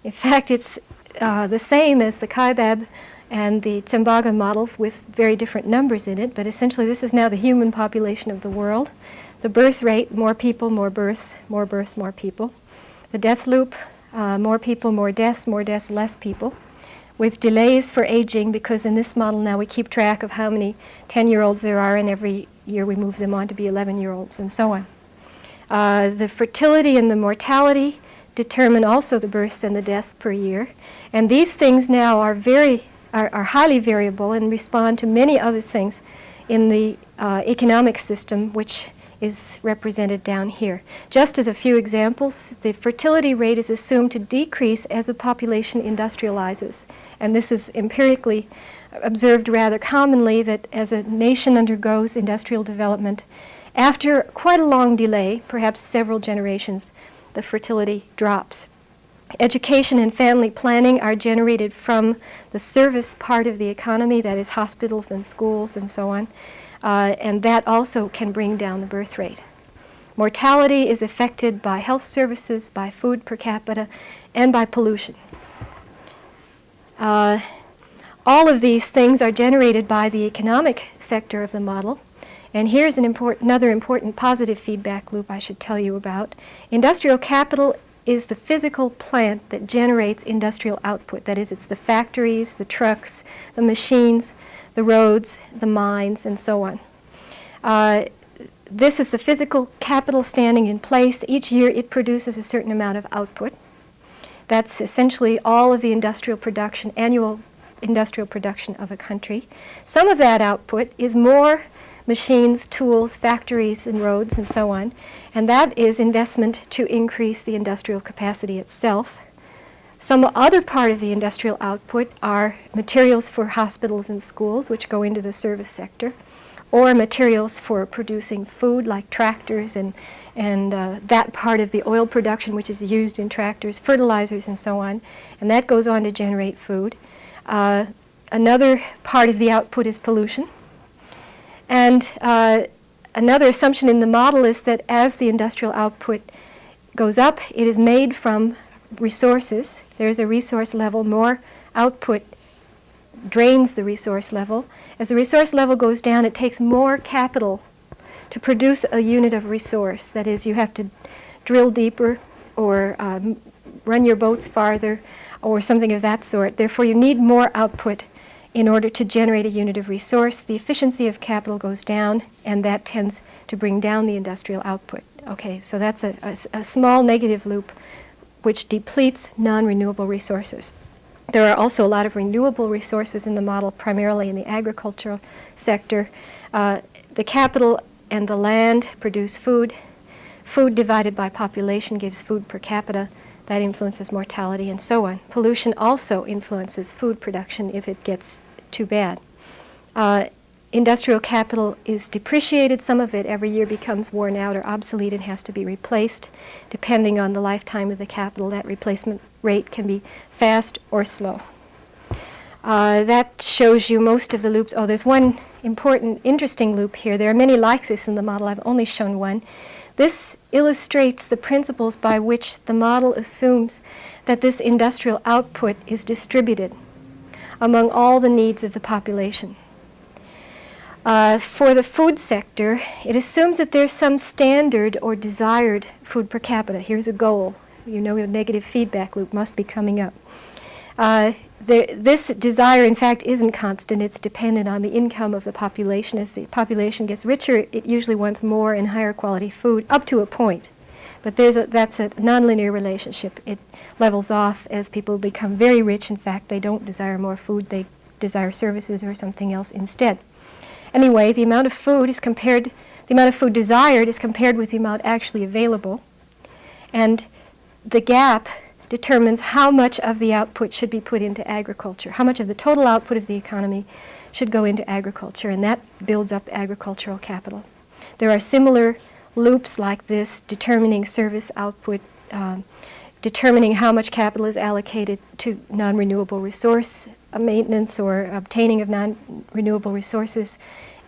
S1: In fact, it's the same as the Kaibab and the Tsimbaga models with very different numbers in it, but essentially this is now the human population of the world. The birth rate, more people, more births, more people. The death loop, more people, more deaths, less people. With delays for aging, because in this model now we keep track of how many 10-year-olds there are, and every year we move them on to be 11-year-olds, and so on. The fertility and the mortality determine also the births and the deaths per year, and these things now are highly variable and respond to many other things in the economic system, which is represented down here. Just as a few examples, the fertility rate is assumed to decrease as the population industrializes. And this is empirically observed rather commonly, that as a nation undergoes industrial development, after quite a long delay, perhaps several generations, the fertility drops. Education and family planning are generated from the service part of the economy, that is hospitals and schools and so on. And that also can bring down the birth rate. Mortality is affected by health services, by food per capita, and by pollution. All of these things are generated by the economic sector of the model. And here's another important positive feedback loop I should tell you about. Industrial capital is the physical plant that generates industrial output. That is, it's the factories, the trucks, the machines, the roads, the mines, and so on. This is the physical capital standing in place. Each year it produces a certain amount of output. That's essentially all of the industrial production, annual industrial production of a country. Some of that output is more machines, tools, factories, and roads, and so on. And that is investment to increase the industrial capacity itself. Some other part of the industrial output are materials for hospitals and schools, which go into the service sector, or materials for producing food, like tractors and that part of the oil production which is used in tractors, fertilizers, and so on. And that goes on to generate food. Another part of the output is pollution. And another assumption in the model is that as the industrial output goes up, it is made from resources. There's a resource level. More output drains the resource level. As the resource level goes down, it takes more capital to produce a unit of resource. That is, you have to drill deeper or run your boats farther or something of that sort. Therefore, you need more output in order to generate a unit of resource. The efficiency of capital goes down, and that tends to bring down the industrial output. Okay, so that's a small negative loop which depletes non-renewable resources. There are also a lot of renewable resources in the model, primarily in the agricultural sector. The capital and the land produce food. Food divided by population gives food per capita. That influences mortality and so on. Pollution also influences food production if it gets too bad. Industrial capital is depreciated. Some of it every year becomes worn out or obsolete and has to be replaced. Depending on the lifetime of the capital, that replacement rate can be fast or slow. That shows you most of the loops. Oh, there's one important, interesting loop here. There are many like this in the model. I've only shown one. This illustrates the principles by which the model assumes that this industrial output is distributed among all the needs of the population. For the food sector, it assumes that there's some standard or desired food per capita. Here's a goal. You know, a negative feedback loop must be coming up. This desire, in fact, isn't constant. It's dependent on the income of the population. As the population gets richer, it usually wants more and higher quality food, up to a point. But that's a nonlinear relationship. It levels off as people become very rich. In fact, they don't desire more food. They desire services or something else instead. Anyway, the amount of food desired is compared with the amount actually available. And the gap determines how much of the output should be put into agriculture, how much of the total output of the economy should go into agriculture, and that builds up agricultural capital. There are similar loops like this, determining service output, determining how much capital is allocated to non-renewable resource maintenance or obtaining of non-renewable resources,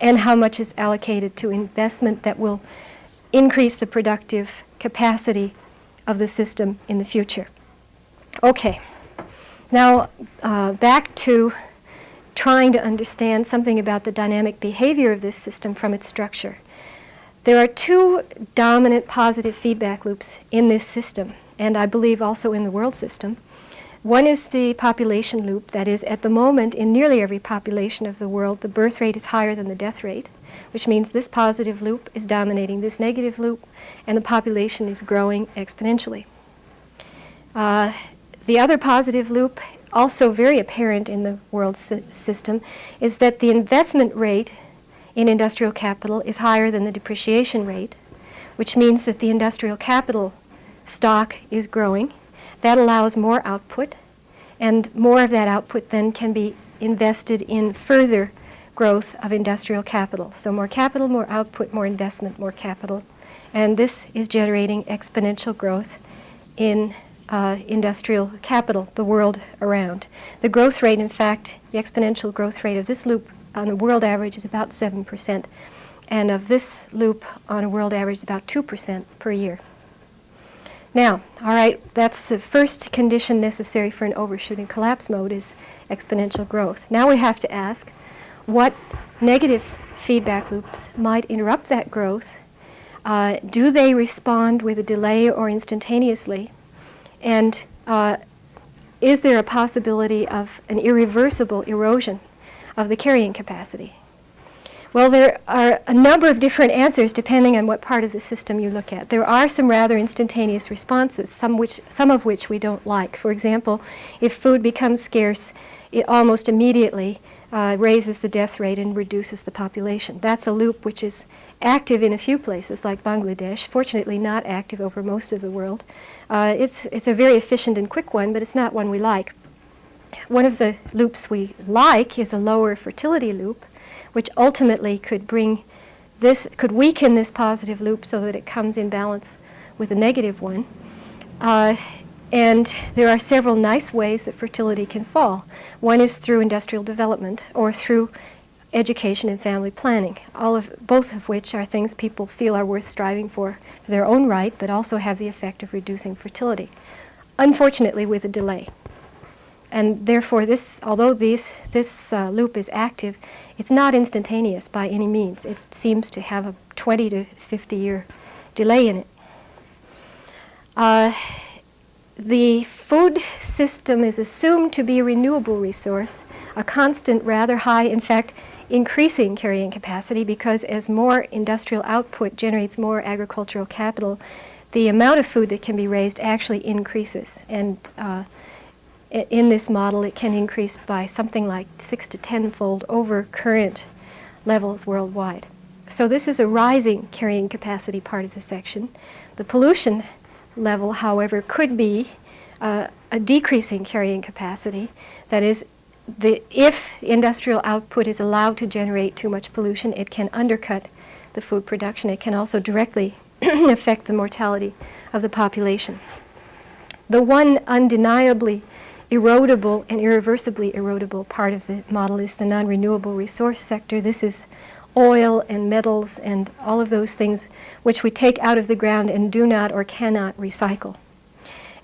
S1: and how much is allocated to investment that will increase the productive capacity of the system in the future. Okay, now back to trying to understand something about the dynamic behavior of this system from its structure. There are two dominant positive feedback loops in this system, and I believe also in the world system. One is the population loop. That is, at the moment, in nearly every population of the world, the birth rate is higher than the death rate, which means this positive loop is dominating this negative loop, and the population is growing exponentially. The other positive loop, also very apparent in the world system, is that the investment rate in industrial capital is higher than the depreciation rate, which means that the industrial capital stock is growing. That allows more output, and more of that output then can be invested in further growth of industrial capital. So more capital, more output, more investment, more capital. And this is generating exponential growth in industrial capital the world around. The growth rate, in fact, the exponential growth rate of this loop on the world average is about 7%, and of this loop on a world average is about 2% per year. Now, all right, that's the first condition necessary for an overshoot in collapse mode is exponential growth. Now we have to ask what negative feedback loops might interrupt that growth. Do they respond with a delay or instantaneously? And is there a possibility of an irreversible erosion of the carrying capacity? Well, there are a number of different answers depending on what part of the system you look at. There are some rather instantaneous responses, some of which we don't like. For example, if food becomes scarce, it almost immediately raises the death rate and reduces the population. That's a loop which is active in a few places like Bangladesh, fortunately not active over most of the world. It's a very efficient and quick one, but it's not one we like. One of the loops we like is a lower fertility loop, which ultimately could weaken this positive loop so that it comes in balance with a negative one. And there are several nice ways that fertility can fall. One is through industrial development or through education and family planning, both of which are things people feel are worth striving for their own right, but also have the effect of reducing fertility, unfortunately with a delay. And therefore, although this loop is active, it's not instantaneous by any means. It seems to have a 20 to 50 year delay in it. the food system is assumed to be a renewable resource, a constant, rather high, in fact, increasing carrying capacity, because as more industrial output generates more agricultural capital, the amount of food that can be raised actually increases. And in this model, it can increase by something like 6 to 10-fold over current levels worldwide. So this is a rising carrying capacity part of the section. The pollution level, however, could be a decreasing carrying capacity. That is, if industrial output is allowed to generate too much pollution, it can undercut the food production. It can also directly affect the mortality of the population. The one undeniably erodible and irreversibly erodible part of the model is the non-renewable resource sector. This is oil and metals and all of those things which we take out of the ground and do not or cannot recycle.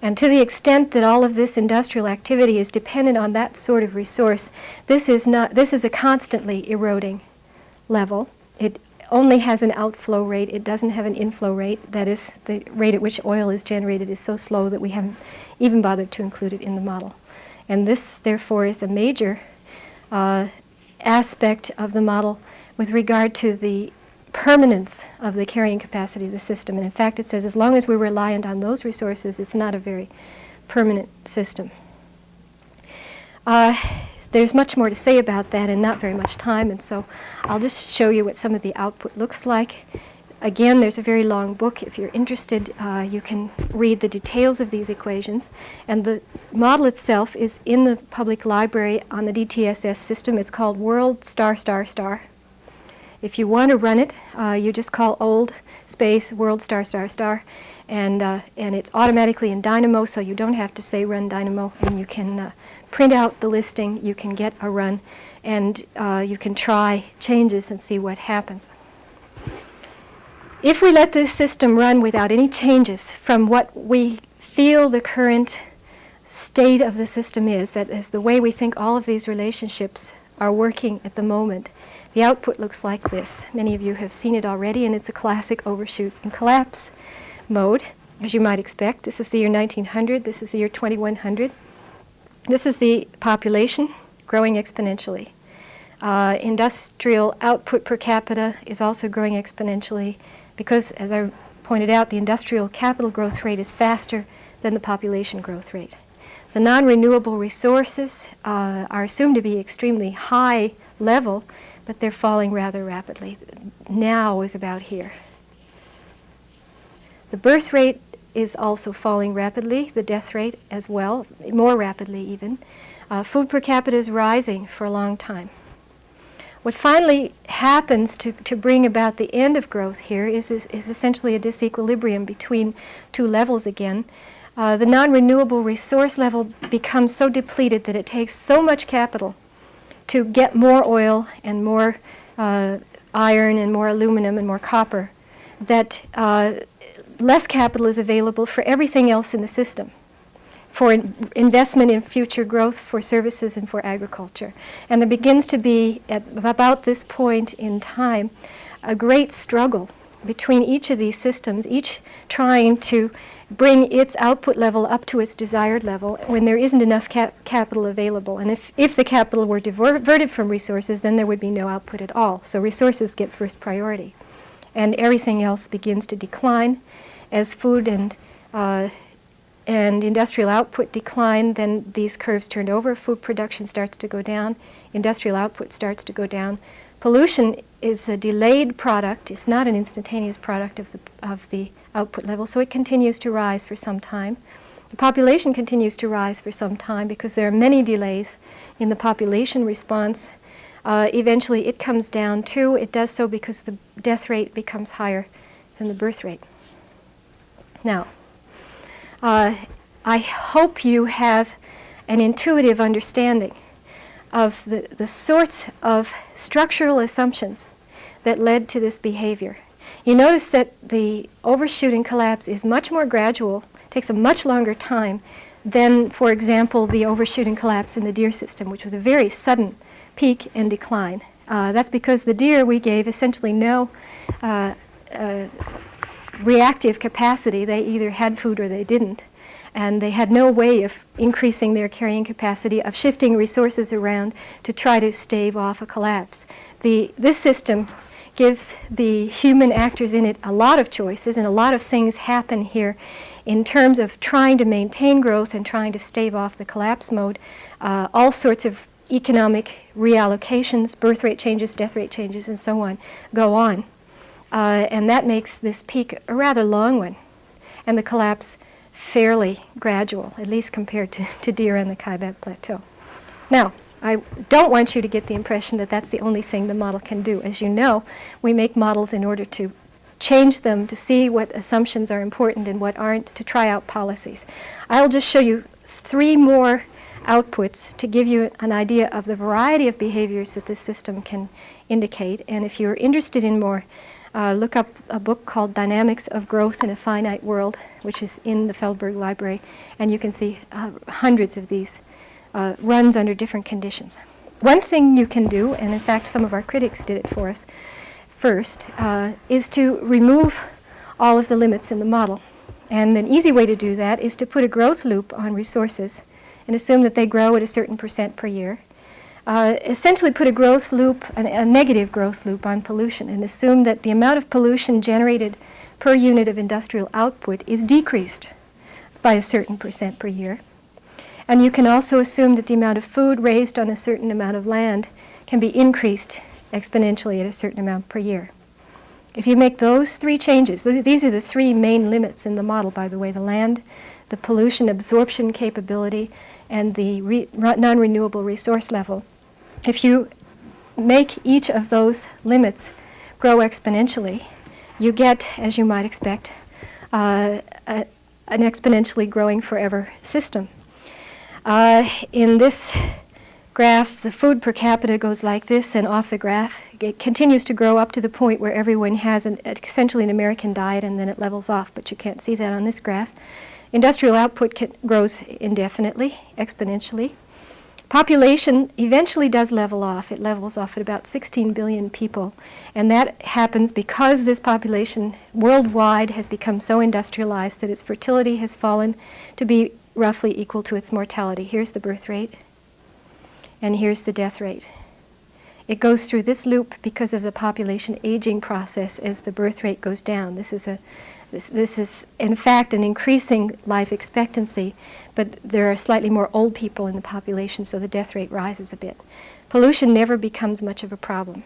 S1: And to the extent that all of this industrial activity is dependent on that sort of resource, this is a constantly eroding level. It only has an outflow rate. It doesn't have an inflow rate. That is, the rate at which oil is generated is so slow that we haven't even bothered to include it in the model. And this, therefore, is a major aspect of the model with regard to the permanence of the carrying capacity of the system. And in fact, it says as long as we're reliant on those resources, it's not a very permanent system. There's much more to say about that and not very much time, and so I'll just show you what some of the output looks like. Again, there's a very long book. If you're interested, you can read the details of these equations. And the model itself is in the public library on the DTSS system. It's called World *****. If you want to run it, you just call old space World *****, and it's automatically in Dynamo, so you don't have to say run Dynamo, and you can print out the listing, you can get a run, and you can try changes and see what happens. If we let this system run without any changes from what we feel the current state of the system is, that is the way we think all of these relationships are working at the moment, the output looks like this. Many of you have seen it already, and it's a classic overshoot and collapse mode, as you might expect. This is the year 1900. This is the year 2100. This is the population growing exponentially. Industrial output per capita is also growing exponentially because, as I pointed out, the industrial capital growth rate is faster than the population growth rate. The non-renewable resources are assumed to be extremely high level, but they're falling rather rapidly. Now is about here. The birth rate is also falling rapidly, the death rate as well, more rapidly even. Food per capita is rising for a long time. What finally happens to bring about the end of growth here is essentially a disequilibrium between two levels again. The non-renewable resource level becomes so depleted that it takes so much capital to get more oil and more iron and more aluminum and more copper that less capital is available for everything else in the system, for investment in future growth, for services, and for agriculture. And there begins to be, at about this point in time, a great struggle between each of these systems, each trying to bring its output level up to its desired level when there isn't enough capital available. And if the capital were diverted from resources, then there would be no output at all. So resources get first priority. And everything else begins to decline. As food and industrial output decline, then these curves turn over. Food production starts to go down. Industrial output starts to go down. Pollution is a delayed product. It's not an instantaneous product of the output level, so it continues to rise for some time. The population continues to rise for some time because there are many delays in the population response. Eventually it comes down too. It does so because the death rate becomes higher than the birth rate. Now, I hope you have an intuitive understanding of the sorts of structural assumptions that led to this behavior. You notice that the overshoot and collapse is much more gradual, takes a much longer time than, for example, the overshoot and collapse in the deer system, which was a very sudden peak and decline. That's because the deer we gave essentially no reactive capacity. They either had food or they didn't. And they had no way of increasing their carrying capacity, of shifting resources around to try to stave off a collapse. This system gives the human actors in it a lot of choices, and a lot of things happen here in terms of trying to maintain growth and trying to stave off the collapse mode. All sorts of economic reallocations, birth rate changes, death rate changes, and so on, go on. And that makes this peak a rather long one, and the collapse fairly gradual, at least compared to deer on the Kaibab Plateau. Now, I don't want you to get the impression that that's the only thing the model can do. As you know, we make models in order to change them, to see what assumptions are important and what aren't, to try out policies. I'll just show you 3 more outputs to give you an idea of the variety of behaviors that this system can indicate. And if you're interested in more, look up a book called Dynamics of Growth in a Finite World, which is in the Feldberg Library, and you can see hundreds of these runs under different conditions. One thing you can do, and in fact some of our critics did it for us first, is to remove all of the limits in the model. And an easy way to do that is to put a growth loop on resources and assume that they grow at a certain % per year. Essentially put a growth loop, a negative growth loop on pollution, and assume that the amount of pollution generated per unit of industrial output is decreased by a certain % per year. And you can also assume that the amount of food raised on a certain amount of land can be increased exponentially at a certain amount per year. If you make those 3 changes, these are the 3 main limits in the model, by the way: the land, the pollution absorption capability, and the non-renewable resource level. If you make each of those limits grow exponentially, you get, as you might expect, an exponentially growing forever system. In this graph, the food per capita goes like this, and off the graph it continues to grow up to the point where everyone has essentially an American diet, and then it levels off, but you can't see that on this graph. Industrial output grows indefinitely, exponentially. Population eventually does level off. It levels off at about 16 billion people, and that happens because this population worldwide has become so industrialized that its fertility has fallen to be roughly equal to its mortality. Here's the birth rate, and here's the death rate. It goes through this loop because of the population aging process as the birth rate goes down. This is in fact an increasing life expectancy, but there are slightly more old people in the population, so the death rate rises a bit. Pollution never becomes much of a problem.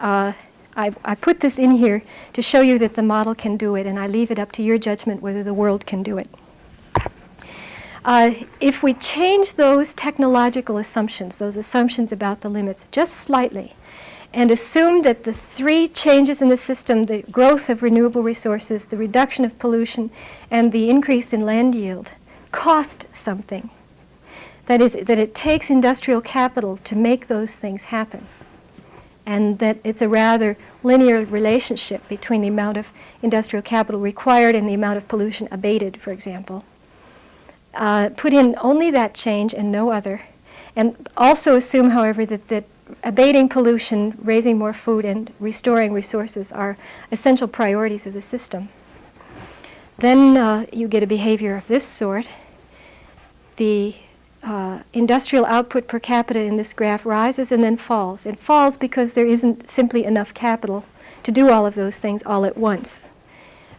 S1: I put this in here to show you that the model can do it, and I leave it up to your judgment whether the world can do it. If we change those technological assumptions, those assumptions about the limits, just slightly, and assume that the 3 changes in the system, the growth of renewable resources, the reduction of pollution, and the increase in land yield, cost something, that is, that it takes industrial capital to make those things happen, and that it's a rather linear relationship between the amount of industrial capital required and the amount of pollution abated, for example. Put in only that change and no other, and also assume, however, that abating pollution, raising more food, and restoring resources are essential priorities of the system. Then you get a behavior of this sort. The industrial output per capita in this graph rises and then falls. It falls because there isn't simply enough capital to do all of those things all at once.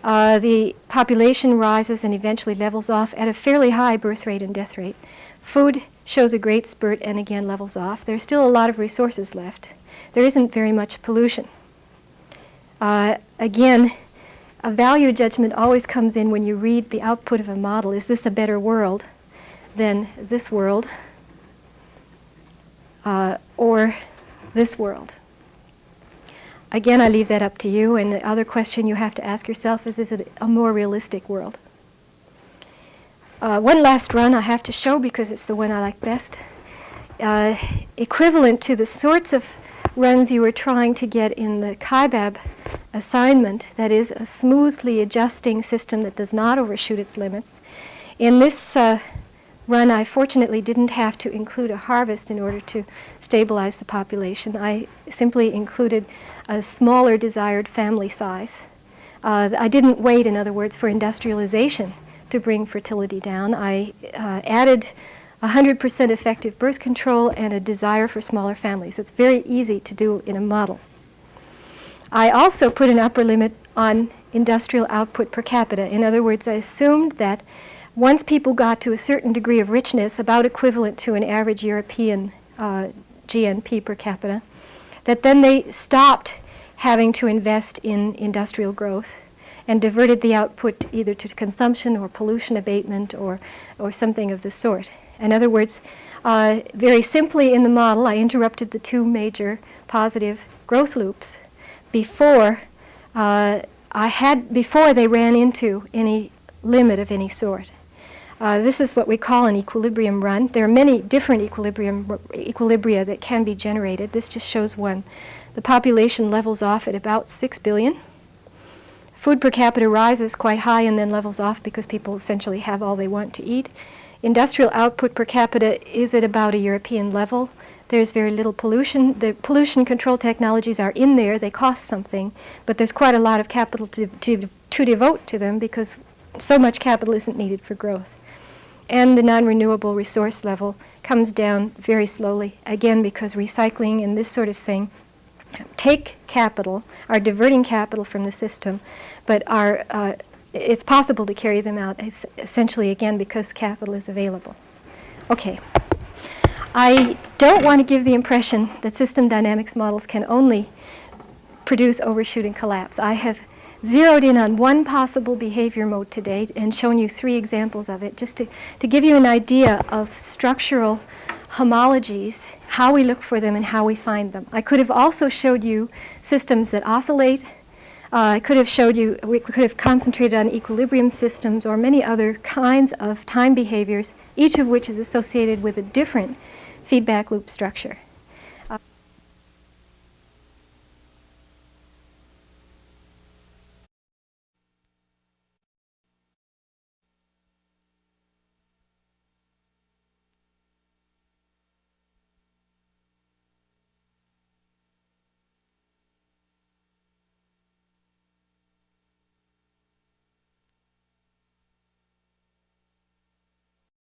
S1: The population rises and eventually levels off at a fairly high birth rate and death rate. Food shows a great spurt and again levels off. There's still a lot of resources left. There isn't very much pollution. Again, a value judgment always comes in when you read the output of a model. Is this a better world than this world or this world? Again, I leave that up to you, and the other question you have to ask yourself is it a more realistic world? One last run I have to show because it's the one I like best. Equivalent to the sorts of runs you were trying to get in the Kaibab assignment, that is, a smoothly adjusting system that does not overshoot its limits. In this run, I fortunately didn't have to include a harvest in order to stabilize the population. I simply included a smaller desired family size. I didn't wait, in other words, for industrialization to bring fertility down. I added 100% effective birth control and a desire for smaller families. It's very easy to do in a model. I also put an upper limit on industrial output per capita. In other words, I assumed that once people got to a certain degree of richness, about equivalent to an average European GNP per capita, that then they stopped having to invest in industrial growth and diverted the output either to consumption or pollution abatement or something of the sort. In other words, very simply in the model, I interrupted the two major positive growth loops before they ran into any limit of any sort. This is what we call an equilibrium run. There are many different equilibria that can be generated. This just shows one. The population levels off at about 6 billion. Food per capita rises quite high and then levels off because people essentially have all they want to eat. Industrial output per capita is at about a European level. There's very little pollution. The pollution control technologies are in there. They cost something, but there's quite a lot of capital to devote to them because so much capital isn't needed for growth. And the non-renewable resource level comes down very slowly, again because recycling and this sort of thing take capital, are diverting capital from the system, but it's possible to carry them out essentially again because capital is available. Okay. I don't want to give the impression that system dynamics models can only produce overshoot and collapse. I have zeroed in on one possible behavior mode to date and shown you 3 examples of it just to give you an idea of structural homologies, how we look for them and how we find them. I could have also showed you systems that oscillate. I could have showed you, we could have concentrated on equilibrium systems or many other kinds of time behaviors, each of which is associated with a different feedback loop structure.